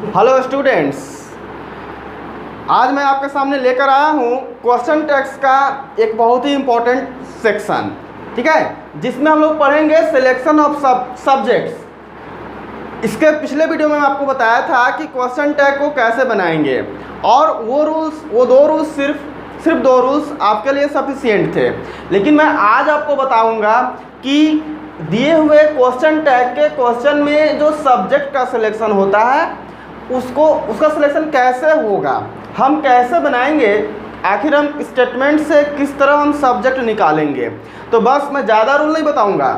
Hello students, आज मैं आपके सामने लेकर आया हूँ क्वेश्चन टेक्स्ट का एक बहुत ही इम्पोर्टेंट सेक्शन। ठीक है, जिसमें हम लोग पढ़ेंगे सिलेक्शन ऑफ सब्जेक्ट्स। इसके पिछले वीडियो में मैं आपको बताया था कि क्वेश्चन टैग को कैसे बनाएंगे, और वो दो रूल्स सिर्फ दो रूल्स आपके लिए सफिशिएंट थे। लेकिन मैं आज आपको बताऊंगा कि दिए हुए क्वेश्चन टैग के क्वेश्चन में जो सब्जेक्ट का सिलेक्शन होता है उसका सिलेक्शन कैसे होगा, हम कैसे बनाएंगे, आखिर हम स्टेटमेंट से किस तरह हम सब्जेक्ट निकालेंगे। तो बस मैं ज़्यादा रूल नहीं बताऊंगा,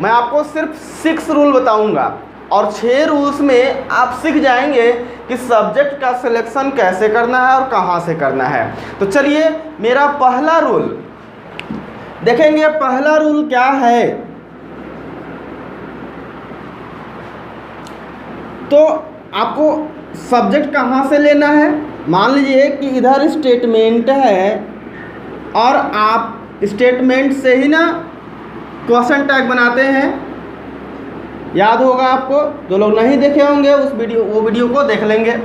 मैं आपको सिर्फ 6 रूल बताऊंगा, और 6 रूल्स में आप सीख जाएंगे कि सब्जेक्ट का सिलेक्शन कैसे करना है और कहाँ से करना है। तो चलिए, मेरा पहला रूल देखेंगे। पहला रूल क्या है, तो आपको सब्जेक्ट कहाँ से लेना है। मान लीजिए कि इधर स्टेटमेंट है और आप स्टेटमेंट से ही ना क्वेश्चन टैग बनाते हैं। याद होगा आपको, जो लोग नहीं देखे होंगे वो वीडियो को देख लेंगे।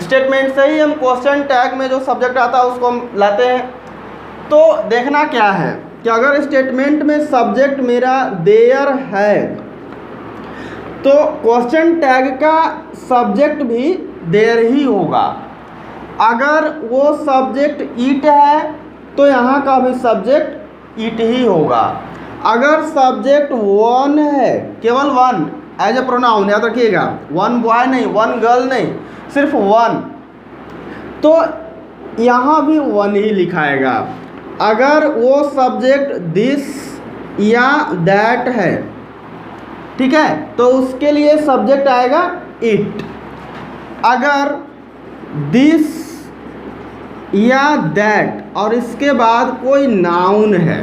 स्टेटमेंट से ही हम क्वेश्चन टैग में जो सब्जेक्ट आता है उसको हम लाते हैं। तो देखना क्या है कि अगर स्टेटमेंट में सब्जेक्ट मेरा देयर है तो क्वेश्चन टैग का सब्जेक्ट भी देयर ही होगा। अगर वो सब्जेक्ट इट है तो यहाँ का भी सब्जेक्ट इट ही होगा। अगर सब्जेक्ट वन है, केवल वन एज ए प्रोनाउन, याद रखिएगा, वन बॉय नहीं, वन गर्ल नहीं, सिर्फ वन, तो यहाँ भी वन ही लिखाएगा। अगर वो सब्जेक्ट दिस या दैट है, ठीक है, तो उसके लिए सब्जेक्ट आएगा इट। अगर दिस या दैट और इसके बाद कोई नाउन है,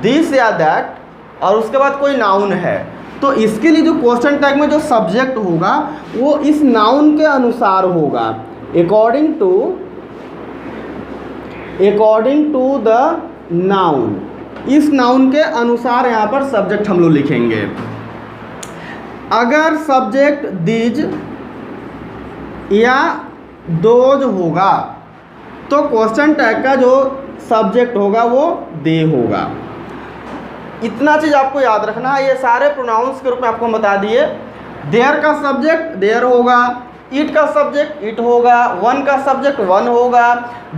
दिस या दैट और उसके बाद कोई नाउन है, तो इसके लिए जो क्वेश्चन टैग में जो सब्जेक्ट होगा वो इस नाउन के अनुसार होगा, अकॉर्डिंग टू द नाउन। इस नाउन के अनुसार यहाँ पर सब्जेक्ट हम लोग लिखेंगे। अगर सब्जेक्ट दीज या दोज होगा तो क्वेश्चन टैग का जो सब्जेक्ट होगा वो दे होगा। इतना चीज़ आपको याद रखना है। ये सारे प्रोनाउंस के रूप में आपको बता दिए। देयर का सब्जेक्ट देयर होगा, इट का सब्जेक्ट इट होगा, वन का सब्जेक्ट वन होगा,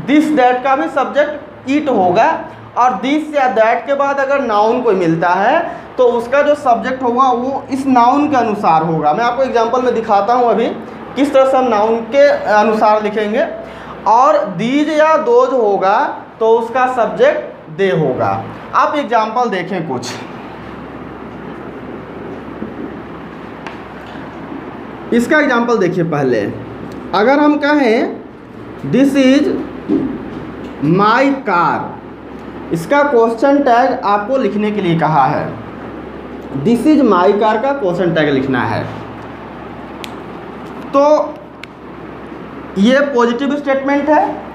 दिस दैट का भी सब्जेक्ट इट होगा, और दिस या दैट के बाद अगर नाउन कोई मिलता है तो उसका जो सब्जेक्ट होगा वो इस नाउन के अनुसार होगा। मैं आपको एग्जांपल में दिखाता हूँ अभी किस तरह से हम नाउन के अनुसार लिखेंगे। और दीज या दोज होगा तो उसका सब्जेक्ट दे होगा। आप एग्जांपल देखें कुछ। इसका एग्जांपल देखिए पहले। अगर हम कहें दिस इज माई कार, इसका क्वेश्चन टैग आपको लिखने के लिए कहा है। दिस इज माई कार का क्वेश्चन टैग लिखना है। तो ये पॉजिटिव स्टेटमेंट है।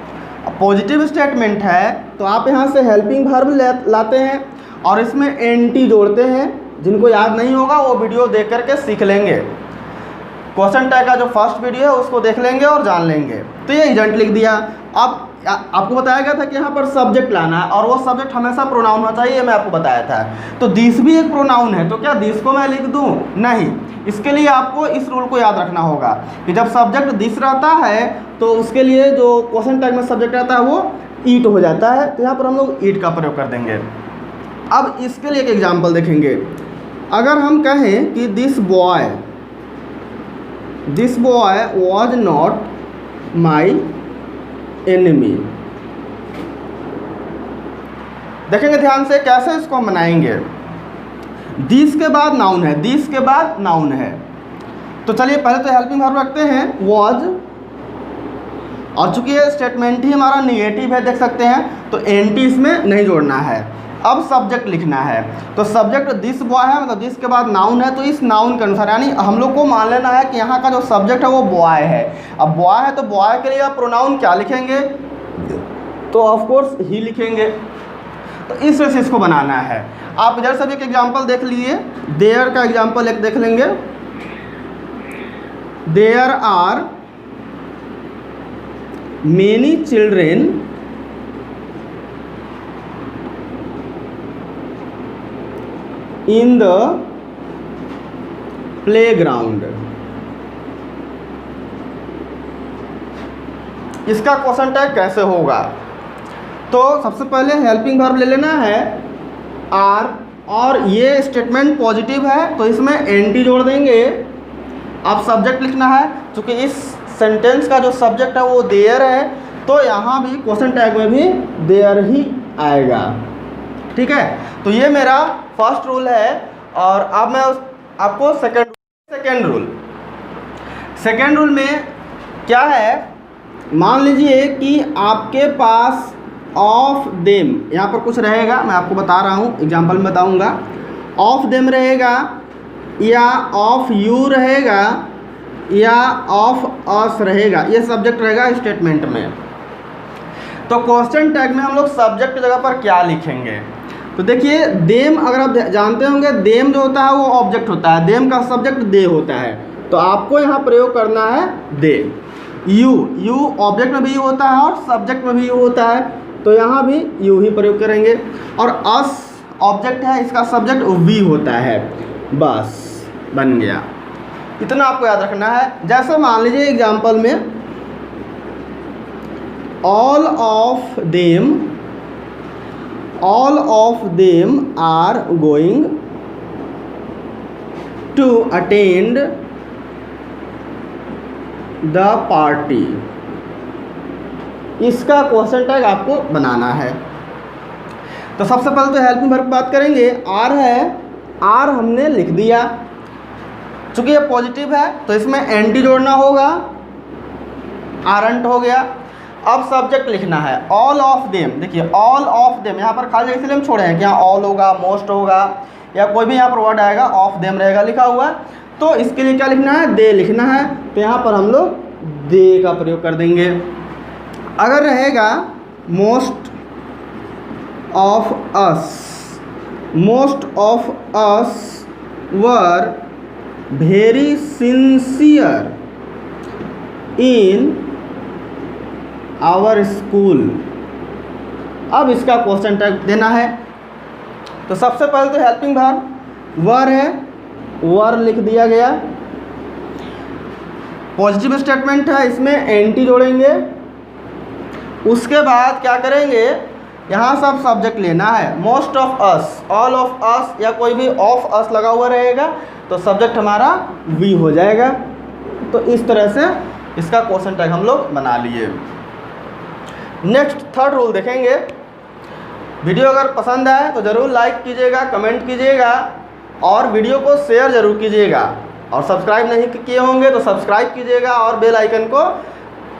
पॉजिटिव स्टेटमेंट है तो आप यहाँ से हेल्पिंग वर्ब लाते हैं और इसमें एनटी जोड़ते हैं। जिनको याद नहीं होगा वो वीडियो देख करके सीख लेंगे। क्वेश्चन टैग का जो फर्स्ट वीडियो है उसको देख लेंगे और जान लेंगे। तो ये एजेंट लिख दिया। अब आपको बताया गया था कि यहाँ पर सब्जेक्ट लाना है और वो सब्जेक्ट हमेशा प्रोनाउन होना चाहिए, मैं आपको बताया था। तो दिस भी एक प्रोनाउन है, तो क्या दिस को मैं लिख दूँ? नहीं। इसके लिए आपको इस रूल को याद रखना होगा कि जब सब्जेक्ट दिस रहता है तो उसके लिए जो क्वेश्चन टैग में सब्जेक्ट रहता है वो ईट हो जाता है। तो यहाँ पर हम लोग ईट का प्रयोग कर देंगे। अब इसके लिए एक एग्जाम्पल देखेंगे। अगर हम कहें कि this boy was not my enemy, देखेंगे ध्यान से कैसे इसको हम बनाएंगे। दिस के बाद नाउन है, दिस के बाद नाउन है, तो चलिए पहले तो हेल्पिंग वर्ब रखते हैं वॉज, और चूंकि ये स्टेटमेंट ही हमारा निगेटिव है देख सकते हैं, तो एनटी इसमें नहीं जोड़ना है। अब सब्जेक्ट लिखना है, तो सब्जेक्ट दिस बॉय है, मतलब दिस के बाद नाउन है, तो इस नाउन के अनुसार, यानी हम लोग को मान लेना है कि यहाँ का जो सब्जेक्ट है वो बॉय है। अब बॉय है तो बॉय के लिए आप प्रोनाउन क्या लिखेंगे? तो ऑफकोर्स ही लिखेंगे। तो इस वजह से इसको बनाना है। आप इधर से भी एक एग्जाम्पल देख लीजिए। देयर का एग्जाम्पल एक देख लेंगे। There are many children in the playground. इसका क्वेश्चन टैग कैसे होगा? तो सबसे पहले हेल्पिंग वर्ब ले लेना है आर, और ये स्टेटमेंट पॉजिटिव है तो इसमें एनटी जोड़ देंगे। अब सब्जेक्ट लिखना है, क्योंकि इस सेंटेंस का जो सब्जेक्ट है वो देयर है, तो यहाँ भी क्वेश्चन टैग में भी देयर ही आएगा। ठीक है, तो ये मेरा फर्स्ट रूल है। और अब मैं आपको सेकेंड रूल में क्या है, मान लीजिए कि आपके पास ऑफ देम, यहाँ पर कुछ रहेगा, मैं आपको बता रहा हूँ, एग्जाम्पल में बताऊँगा। ऑफ देम रहेगा या ऑफ यू रहेगा या ऑफ अस रहेगा, ये सब्जेक्ट रहेगा स्टेटमेंट में। तो क्वेश्चन टैग में हम लोग सब्जेक्ट की जगह पर क्या लिखेंगे? तो देखिए, देम अगर आप जानते होंगे, देम जो होता है वो ऑब्जेक्ट होता है, देम का सब्जेक्ट दे होता है, तो आपको यहाँ प्रयोग करना है दे। यू ऑब्जेक्ट में भी यू होता है और सब्जेक्ट में भी यू होता है, तो यहाँ भी यू ही प्रयोग करेंगे। और अस ऑब्जेक्ट है, इसका सब्जेक्ट वी होता है। बस बन गया, इतना आपको याद रखना है। जैसे मान लीजिए एग्जाम्पल में, all of them are going to attend the party. इसका क्वेश्चन टैग आपको बनाना है। तो सबसे पहले तो हेल्पिंग वर्ब की बात करेंगे। आर है, आर हमने लिख दिया, चूँकि ये पॉजिटिव है तो इसमें एंटी जोड़ना होगा, आरंट हो गया। अब सब्जेक्ट लिखना है ऑल ऑफ देम। देखिए, ऑल ऑफ देम, यहाँ पर खाली जगह इसलिए हम छोड़े हैं कि यहाँ ऑल होगा, मोस्ट होगा, या कोई भी यहाँ पर वर्ड आएगा, ऑफ देम रहेगा लिखा हुआ। तो इसके लिए क्या लिखना है? दे लिखना है, तो यहाँ पर हम लोग दे का प्रयोग कर देंगे। अगर रहेगा most of us were very sincere in our school. अब इसका क्वेश्चन टैग देना है। तो सबसे पहले तो हेल्पिंग वर्ब वर है, वर लिख दिया गया। पॉजिटिव स्टेटमेंट है, इसमें एंटी जोड़ेंगे। उसके बाद क्या करेंगे, यहाँ सब सब्जेक्ट लेना है। Most of us, all of us, या कोई भी ऑफ अस लगा हुआ रहेगा तो सब्जेक्ट हमारा वी हो जाएगा। तो इस तरह से इसका क्वेश्चन टैग हम लोग बना लिए। नेक्स्ट थर्ड रूल देखेंगे। वीडियो अगर पसंद आए तो ज़रूर लाइक कीजिएगा, कमेंट कीजिएगा और वीडियो को शेयर ज़रूर कीजिएगा। और सब्सक्राइब नहीं किए होंगे तो सब्सक्राइब कीजिएगा और बेल आइकन को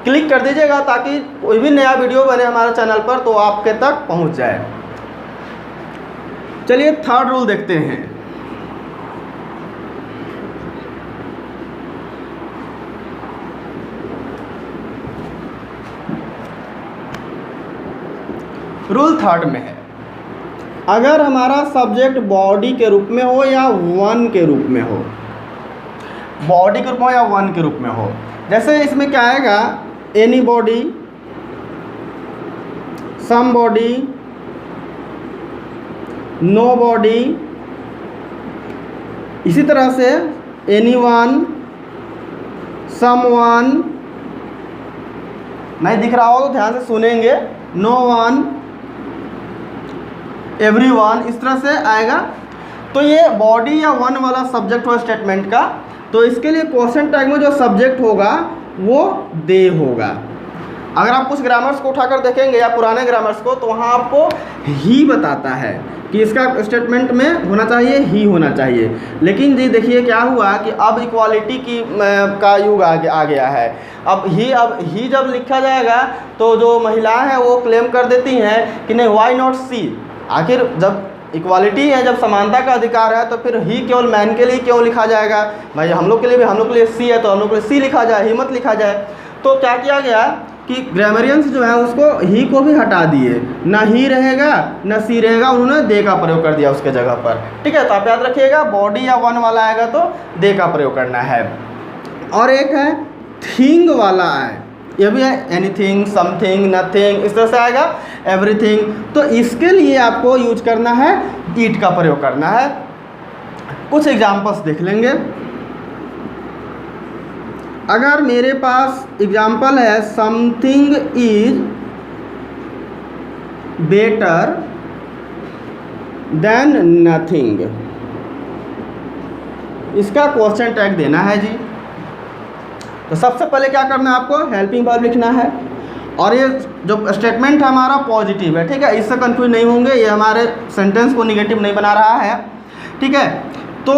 क्लिक कर दीजिएगा, ताकि कोई भी नया वीडियो बने हमारे चैनल पर तो आपके तक पहुंच जाए। चलिए थर्ड रूल देखते हैं। रूल थर्ड में है, अगर हमारा सब्जेक्ट बॉडी के रूप में हो या वन के रूप में हो, बॉडी के रूप में हो या वन के रूप में हो। जैसे इसमें क्या आएगा, anybody, somebody, nobody. इसी तरह से एनी वन, सम वन, नहीं दिख रहा हो तो ध्यान से सुनेंगे, नो वन, एवरी वन, इस तरह से आएगा। तो ये बॉडी या वन वाला सब्जेक्ट हो स्टेटमेंट का, तो इसके लिए क्वेश्चन टैग में जो सब्जेक्ट होगा वो दे होगा। अगर आप कुछ ग्रामर्स को उठाकर देखेंगे या पुराने ग्रामर्स को, तो वहाँ आपको ही बताता है कि इसका स्टेटमेंट में होना चाहिए, ही होना चाहिए। लेकिन जी देखिए क्या हुआ कि अब इक्वालिटी की का युग आ गया है। अब ही जब लिखा जाएगा तो जो महिलाएं हैं वो क्लेम कर देती हैं कि नहीं, वाई नॉट सी। आखिर जब इक्वालिटी है, जब समानता का अधिकार है, तो फिर ही केवल मैन के लिए क्यों लिखा जाएगा? भाई हम लोग के लिए सी है तो हम लोग के लिए सी लिखा जाए, ही मत लिखा जाए। तो क्या किया गया कि ग्रामरियंस जो है उसको ही को भी हटा दिए, ना ही रहेगा ना सी रहेगा, उन्होंने दे का प्रयोग कर दिया उसके जगह पर। ठीक है, तो आप याद रखिएगा, बॉडी या वन वाला आएगा तो दे का प्रयोग करना है। और एक है थिंग वाला है, ये भी है एनीथिंग, समथिंग, नथिंग, इस तरह से आएगा एवरीथिंग। तो इसके लिए आपको यूज करना है ईट का प्रयोग करना है। कुछ एग्जाम्पल्स देख लेंगे। अगर मेरे पास एग्जाम्पल है something is better than nothing, इसका क्वेश्चन टैग देना है जी। तो सबसे पहले क्या करना है आपको, हेल्पिंग वर्ब लिखना है। और ये जो स्टेटमेंट है हमारा पॉजिटिव है, ठीक है, इससे कंफ्यूज नहीं होंगे, ये हमारे सेंटेंस को निगेटिव नहीं बना रहा है, ठीक है। तो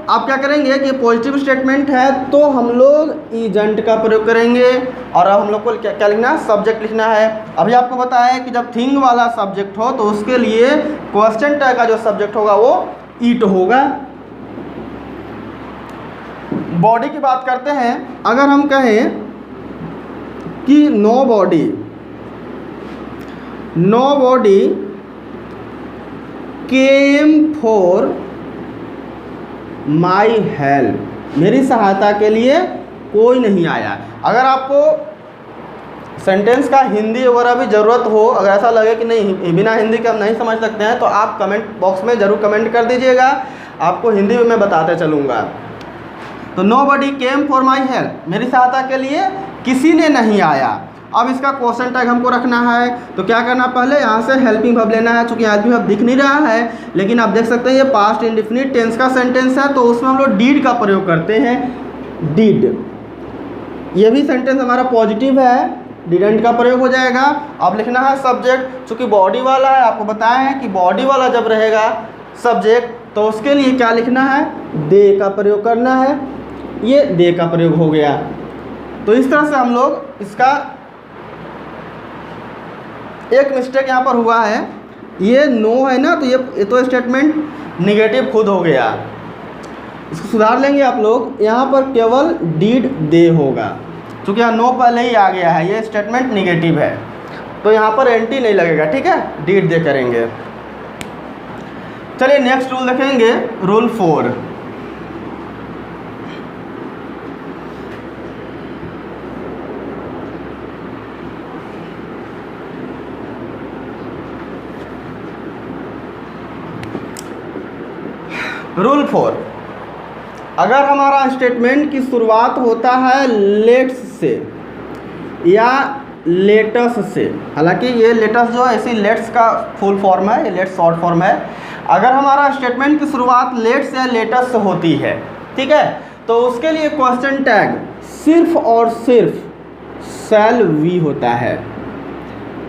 आप क्या करेंगे कि पॉजिटिव स्टेटमेंट है तो हम लोग इजेंट का प्रयोग करेंगे। और अब हम लोग को क्या लिखना है, सब्जेक्ट लिखना है। अभी आपको बताया है कि जब थिंग वाला सब्जेक्ट हो तो उसके लिए क्वेश्चन टैग का जो सब्जेक्ट होगा वो ईट होगा। बॉडी की बात करते हैं। अगर हम कहें कि nobody came for my help, मेरी सहायता के लिए कोई नहीं आया। अगर आपको सेंटेंस का हिंदी वगैरह भी ज़रूरत हो, अगर ऐसा लगे कि नहीं बिना हिंदी के हम नहीं समझ सकते हैं, तो आप कमेंट बॉक्स में ज़रूर कमेंट कर दीजिएगा, आपको हिंदी में मैं बताते चलूँगा। तो nobody came for my help, मेरी सहायता के लिए किसी ने नहीं आया। अब इसका क्वेश्चन टैग हमको रखना है, तो क्या करना, पहले यहाँ से हेल्पिंग वर्ब लेना है। चूँकि हेल्पिंग वर्ब दिख नहीं रहा है, लेकिन आप देख सकते हैं ये पास्ट इंडेफिनिट टेंस का सेंटेंस है, तो उसमें हम लोग डीड का प्रयोग करते हैं, डीड। ये भी सेंटेंस हमारा पॉजिटिव है, डिडंट का प्रयोग हो जाएगा। अब लिखना है सब्जेक्ट, चूँकि बॉडी वाला है, आपको बताया है कि बॉडी वाला जब रहेगा सब्जेक्ट तो उसके लिए क्या लिखना है, दे का प्रयोग करना है। ये दे का प्रयोग हो गया। तो इस तरह से हम लोग इसका एक मिस्टेक यहाँ पर हुआ है, ये नो है ना, तो ये तो स्टेटमेंट निगेटिव खुद हो गया, इसको सुधार लेंगे आप लोग। यहाँ पर केवल डीड दे होगा, क्योंकि यहाँ नो पहले ही आ गया है, ये स्टेटमेंट निगेटिव है, तो यहाँ पर एंटी नहीं लगेगा, ठीक है, डीड दे करेंगे। चलिए नेक्स्ट रूल देखेंगे, रूल 4। रूल 4, अगर हमारा स्टेटमेंट की शुरुआत होता है लेट्स से या लेटस से, हालांकि ये लेटस जो है इसी लेट्स का फुल फॉर्म है, ये लेट्स शॉर्ट फॉर्म है। अगर हमारा स्टेटमेंट की शुरुआत लेट्स या लेटस से होती है, ठीक है, तो उसके लिए क्वेश्चन टैग सिर्फ और सिर्फ शैल वी होता है।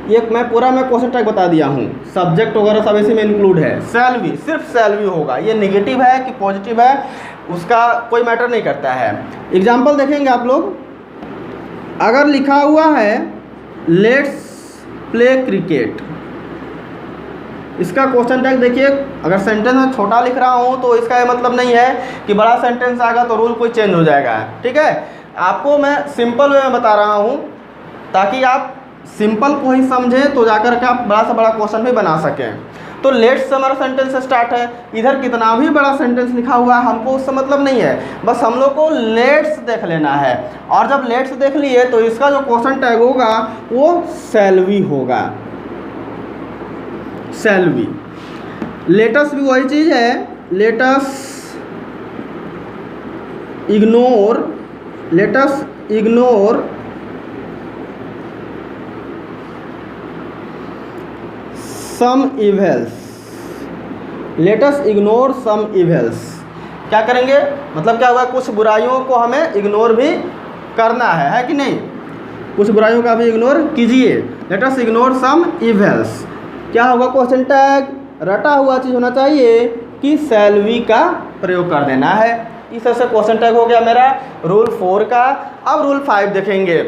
ये मैं क्वेश्चन टैग बता दिया हूँ, सब्जेक्ट वगैरह सब इसी में इंक्लूड है। शैल वी, सिर्फ शैल वी होगा, ये नेगेटिव है कि पॉजिटिव है उसका कोई मैटर नहीं करता है। एग्जाम्पल देखेंगे आप लोग। अगर लिखा हुआ है लेट्स प्ले क्रिकेट, इसका क्वेश्चन टैग देखिए, अगर सेंटेंस में छोटा लिख रहा हूँ तो इसका ये मतलब नहीं है कि बड़ा सेंटेंस आएगा तो रूल कोई चेंज हो जाएगा, ठीक है। आपको मैं सिंपल वे में बता रहा हूँ ताकि आप सिंपल को ही समझें, तो जाकर के आप बड़ा से बड़ा क्वेश्चन भी बना सकें। तो लेट्स से हमारा सेंटेंस स्टार्ट है, इधर कितना भी बड़ा सेंटेंस लिखा हुआ है हमको उससे मतलब नहीं है, बस हम लोग को लेट्स देख लेना है। और जब लेट्स देख लिए तो इसका जो क्वेश्चन टैग होगा वो शैल वी होगा, शैल वी। लेटस भी वही चीज़ है, लेटस इग्नोर सम इवेल्स, लेटस इग्नोर सम इवेल्स। क्या करेंगे, मतलब क्या हुआ, कुछ बुराइयों को हमें इग्नोर भी करना है कि नहीं, कुछ बुराइयों का भी इग्नोर कीजिए। लेटस इग्नोर सम इवेल्स, क्या होगा, क्वेश्चन टैग रटा हुआ चीज़ होना चाहिए कि शैल वी का प्रयोग कर देना है। इस तरह से क्वेश्चन टैग हो गया मेरा रूल 4 का। अब रूल 5 देखेंगे।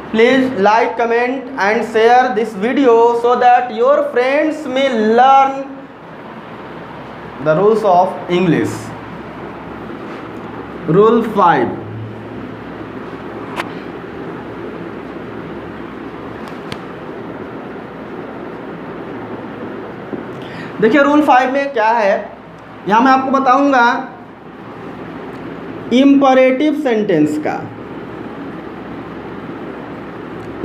Please like, comment and share this video so that your friends may learn the rules of English. Rule 5. देखिए रूल 5 में क्या है, यहाँ मैं आपको बताऊंगा इम्परेटिव सेंटेंस का,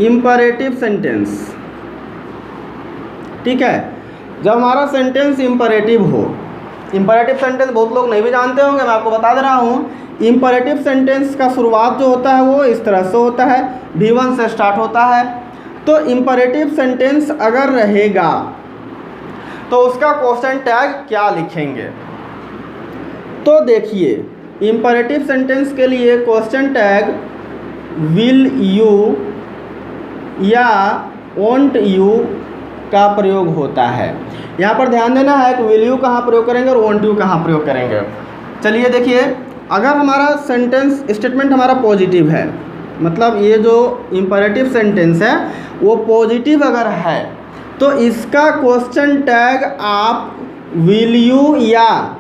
इम्परेटिव सेंटेंस, ठीक है। जब हमारा सेंटेंस इम्परेटिव हो, इम्परेटिव सेंटेंस बहुत लोग नहीं भी जानते होंगे, मैं आपको बता दे रहा हूँ। इम्परेटिव सेंटेंस का शुरुआत जो होता है वो इस तरह से होता है, V1 से स्टार्ट होता है। तो इम्परेटिव सेंटेंस अगर रहेगा तो उसका क्वेश्चन टैग क्या लिखेंगे? तो देखिए, इम्परेटिव सेंटेंस के लिए क्वेश्चन टैग विल यू या वॉन्ट यू का प्रयोग होता है। यहाँ पर ध्यान देना है कि विल यू कहाँ प्रयोग करेंगे और वॉन्ट यू कहाँ प्रयोग करेंगे। चलिए देखिए, अगर हमारा सेंटेंस स्टेटमेंट हमारा पॉजिटिव है, मतलब ये जो इम्परेटिव सेंटेंस है वो पॉजिटिव अगर है, तो इसका क्वेश्चन टैग आप विल यू या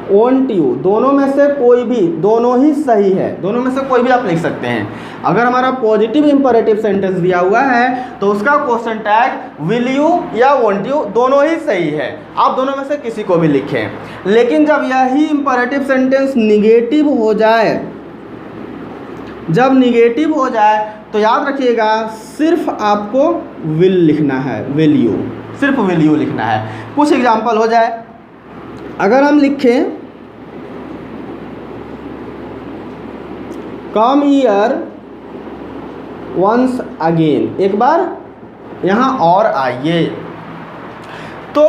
वॉन्ट यू दोनों में से कोई भी, दोनों ही सही है, दोनों में से कोई भी आप लिख सकते हैं। अगर हमारा पॉजिटिव इम्परेटिव सेंटेंस दिया हुआ है तो उसका क्वेश्चन टैग विल यू या वॉन्ट यू दोनों ही सही है, आप दोनों में से किसी को भी लिखें। लेकिन जब यही इम्परेटिव सेंटेंस निगेटिव हो जाए, जब निगेटिव हो जाए तो याद रखिएगा सिर्फ आपको विल लिखना है, विल यू, सिर्फ विल यू लिखना है। कुछ एग्जाम्पल हो जाए, अगर हम लिखें कम ईयर वंस अगेन, एक बार यहाँ और आइए, तो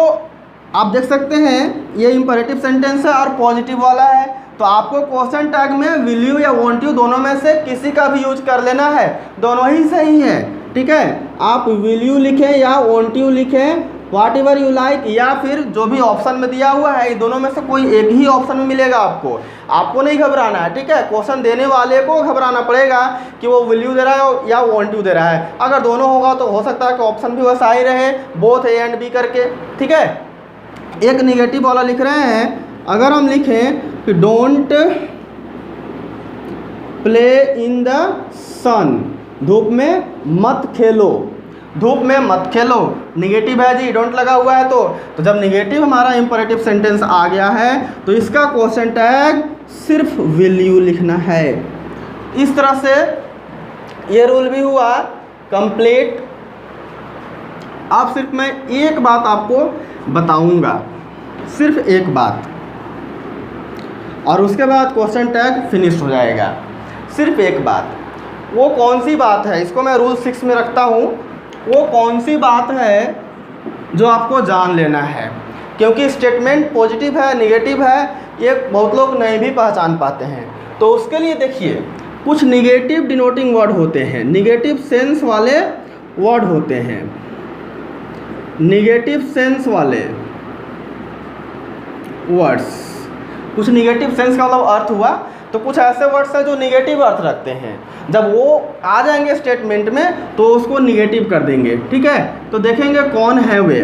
आप देख सकते हैं ये इम्परेटिव सेंटेंस है और पॉजिटिव वाला है, तो आपको क्वेश्चन टैग में विल यू या वॉन्ट यू दोनों में से किसी का भी यूज कर लेना है, दोनों ही सही है, ठीक है। आप विल यू लिखें या वॉन्ट यू लिखें, वाट एवर यू लाइक, या फिर जो भी ऑप्शन में दिया हुआ है दोनों में से कोई एक ही ऑप्शन में मिलेगा आपको। आपको नहीं घबराना है, ठीक है। क्वेश्चन देने वाले को घबराना पड़ेगा कि वो विल यू दे रहा है या वॉन्ट यू दे रहा है। अगर दोनों होगा तो हो सकता है कि ऑप्शन भी वैसा ही रहे, बोथ ए एंड बी करके, ठीक है। एक निगेटिव वाला लिख रहे हैं, अगर हम लिखें कि डोंट प्ले इन द सन, धूप में मत खेलो, धूप में मत खेलो, निगेटिव है जी, डोंट लगा हुआ है, तो जब निगेटिव हमारा इंपरेटिव सेंटेंस आ गया है तो इसका क्वेश्चन टैग सिर्फ विल यू लिखना है। इस तरह से ये रूल भी हुआ कंप्लीट। अब सिर्फ मैं एक बात आपको बताऊंगा, सिर्फ एक बात, और उसके बाद क्वेश्चन टैग फिनिश हो जाएगा। सिर्फ एक बात, वो कौन सी बात है, इसको मैं रूल 6 में रखता हूँ। वो कौन सी बात है जो आपको जान लेना है, क्योंकि स्टेटमेंट पॉजिटिव है निगेटिव है ये बहुत लोग नहीं भी पहचान पाते हैं। तो उसके लिए देखिए, कुछ निगेटिव डिनोटिंग वर्ड होते हैं, निगेटिव सेंस वाले वर्ड होते हैं, निगेटिव सेंस वाले वर्ड्स। कुछ निगेटिव सेंस का मतलब अर्थ हुआ, तो कुछ ऐसे वर्ड्स हैं जो निगेटिव अर्थ रखते हैं, जब वो आ जाएंगे स्टेटमेंट में तो उसको निगेटिव कर देंगे, ठीक है। तो देखेंगे कौन है वे।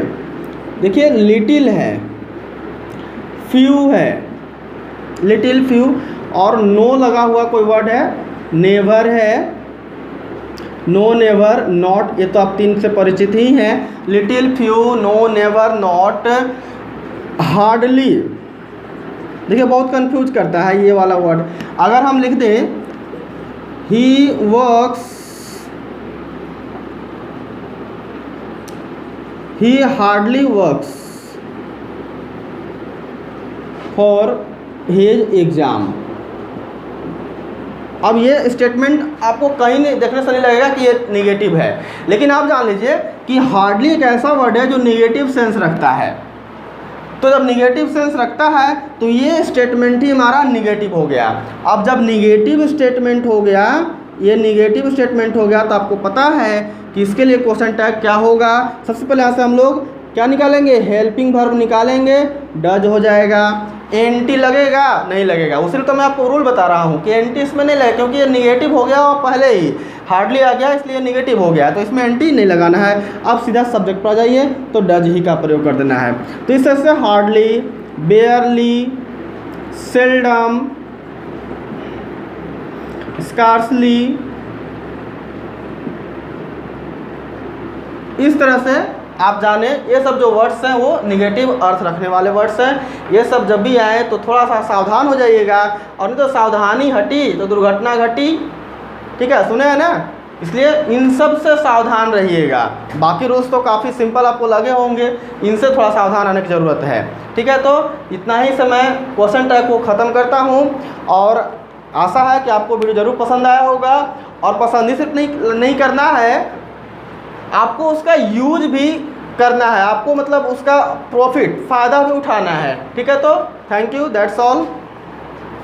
देखिए लिटिल है, फ्यू है, लिटिल फ्यू, और नो लगा हुआ कोई वर्ड है, नेवर है, नो नेवर नॉट, ये तो आप 3 से परिचित ही हैं। Little few, no never not, hardly, देखिए बहुत कंफ्यूज करता है ये वाला वर्ड। अगर हम लिख दें he works, he hardly works for his exam. अब ये स्टेटमेंट आपको कहीं नहीं देखने से नहीं लगेगा कि ये निगेटिव है, लेकिन आप जान लीजिए कि हार्डली एक ऐसा वर्ड है जो निगेटिव सेंस रखता है। तो जब निगेटिव सेंस रखता है तो ये स्टेटमेंट ही हमारा निगेटिव हो गया। अब जब निगेटिव स्टेटमेंट हो गया, ये निगेटिव स्टेटमेंट हो गया, तो आपको पता है कि इसके लिए क्वेश्चन टैग क्या होगा। सबसे पहले यहाँ से हम लोग क्या निकालेंगे, हेल्पिंग वर्ब निकालेंगे, डज हो जाएगा। एंटी लगेगा नहीं लगेगा, उसी तो मैं आपको रूल बता रहा हूँ कि एंटी इसमें नहीं लगेगा, क्योंकि ये निगेटिव हो गया और पहले ही हार्डली आ गया इसलिए निगेटिव हो गया, तो इसमें एंटी नहीं लगाना है। अब सीधा सब्जेक्ट पर आ जाइए तो डज ही का प्रयोग कर देना है। तो इस तरह से हार्डली, बेयरली, सेल्डम, स्कार्सली, इस तरह से आप जाने ये सब जो वर्ड्स हैं वो निगेटिव अर्थ रखने वाले वर्ड्स हैं। ये सब जब भी आए तो थोड़ा सा सावधान हो जाइएगा, और नहीं तो सावधानी हटी तो दुर्घटना घटी। ठीक है, सुने हैं ना, इसलिए इन सब से सावधान रहिएगा। बाकी रूल्स तो काफ़ी सिंपल आपको लगे होंगे, इनसे थोड़ा सावधान आने की ज़रूरत है। ठीक है, तो इतना ही से मैं क्वेश्चन टैग को ख़त्म करता हूँ, और आशा है कि आपको वीडियो ज़रूर पसंद आया होगा। और पसंद ही सिर्फ नहीं करना है, आपको उसका यूज भी करना है, आपको मतलब उसका प्रॉफिट फ़ायदा भी उठाना है। ठीक है, तो थैंक यू, दैट्स ऑल।